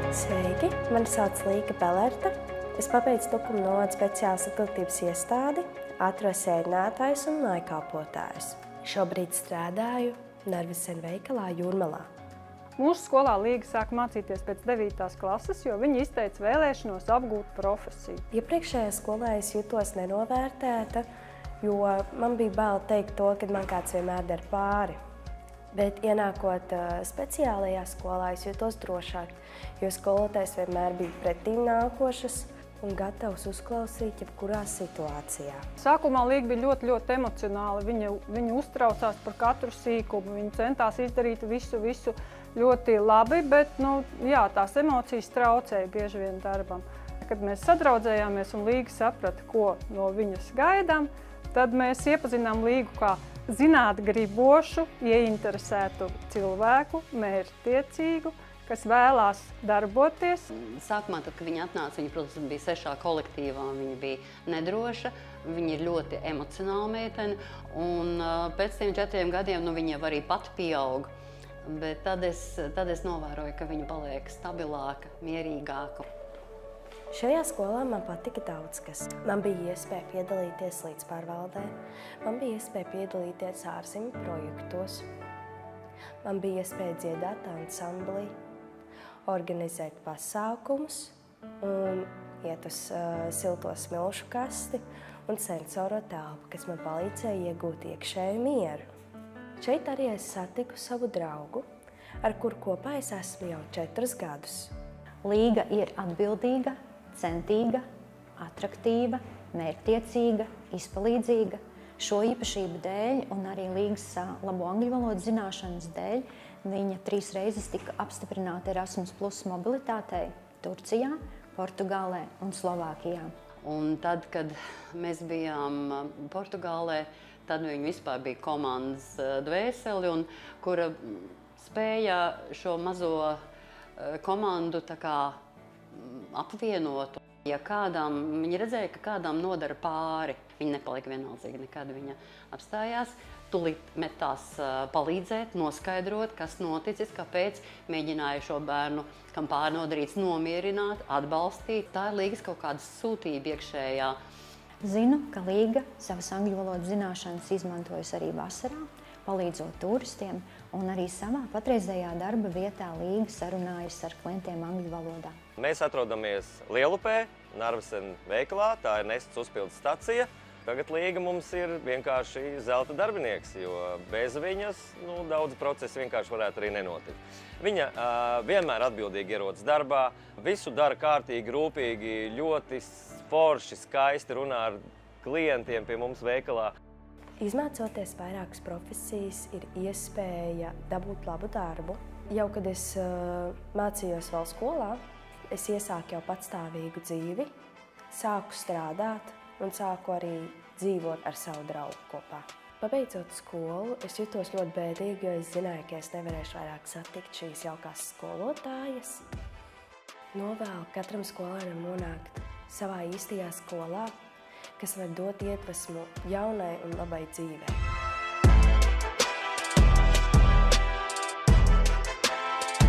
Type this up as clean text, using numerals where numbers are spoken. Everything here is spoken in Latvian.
Sveiki, mani sauc Līga Belerta. Es pabeidzu Tukuma novada speciālas izglītības iestādi, atrasu ēdinātājus un mājkalpotājus. Šobrīd strādāju Narvesen veikalā Jūrmalā. Mūsu skolā Līga sāk mācīties pēc 9. klases, jo viņa izteica vēlēšanos apgūt profesiju. Iepriekšējā skolā es jutos nenovērtēta, jo man bija bail teikt to, ka man kāds vienmēr der pāri. Bet ienākot speciālajā skolā, es jutos drošāk, jo skolotājs vienmēr bija pretīm nākošas un gatavs uzklausīt jebkurā situācijā. Sākumā Līga bija ļoti emocionāla. Viņa uztraucās par katru sīkumu. Viņa centās izdarīt visu ļoti labi, bet tās emocijas traucēja bieži vien darbam. Kad mēs sadraudzējāmies un Līga saprata, ko no viņas gaidām, tad mēs iepazinām Līgu kā zinātgribošu, ieinteresētu cilvēku, mērķtiecīgu, kas vēlās darboties. Sākumā, tad, kad viņa atnāca, viņa, protams, bija 6. kolektīvā, viņa bija nedroša, viņa ir ļoti emocionāla meitene, un pēc tiem 4 gadiem viņa jau arī pati pieauga. Bet tad es novēroju, ka viņa paliek stabilāka, mierīgāka. Šajā skolā man patika daudz kas. Man bija iespēja piedalīties līdzpārvaldē, man bija iespēja piedalīties ārzemju projektos, man bija iespēja dziedāt ansamblī, organizēt pasākumus un iet uz silto smilšu kasti un sensoro telpu, kas man palīdzēja iegūt iekšēju mieru. Šeit arī es satiku savu draugu, ar kuru kopā es esmu jau 4 gadus. Līga ir atbildīga, centīga, atraktīva, mērķtiecīga, izpalīdzīga. Šo īpašību dēļ un arī Līgas labo angļu valodas zināšanas dēļ viņa 3 reizes tika apstiprināta Erasmus+ mobilitātei Turcijā, Portugālē un Slovākijā. Un tad, kad mēs bijām Portugālē, tad viņa vispār bija komandas dvēseli, kura spēja šo mazo komandu apvienot. Ja viņa redzēja, ka kādām nodara pāri, viņa nepalika vienaldzīgi, nekad viņa apstājās, tūlīt metās palīdzēt, noskaidrot, kas noticis, kāpēc, mēģināja šo bērnu, kam pāri nodarīts, nomierināt, atbalstīt. Tā ir Līgas kaut kāda sūtība iekšējā. Zinu, ka Līga savas angļu valodas zināšanas izmantojas arī vasarā, palīdzot turistiem, un arī savā patreizējā darba vietā Līga sarunājas ar klientiem angļu valodā. Mēs atrodamies Lielupē, Narvesen veikalā, tā ir Nestas uzpildes stacija. Tagad Līga mums ir vienkārši zelta darbinieks, jo bez viņas daudz procesu vienkārši varētu arī nenotikt. Viņa vienmēr atbildīgi ierodas darbā, visu dara kārtīgi, rūpīgi, ļoti forši, skaisti runā ar klientiem pie mums veikalā. Izmācoties vairākas profesijas, ir iespēja dabūt labu darbu. Jau kad es mācījos vēl skolā, es iesāku jau patstāvīgu dzīvi, sāku strādāt un sāku arī dzīvot ar savu draugu kopā. Pabeidzot skolu, es jutos ļoti bēdīgi, jo es zināju, ka es nevarēšu vairāk satikt šīs jaukās skolotājas. Novēlu katram skolēnam nonākt savā īstajā skolā, kas var dot iedvesmu jaunai un labai dzīvei.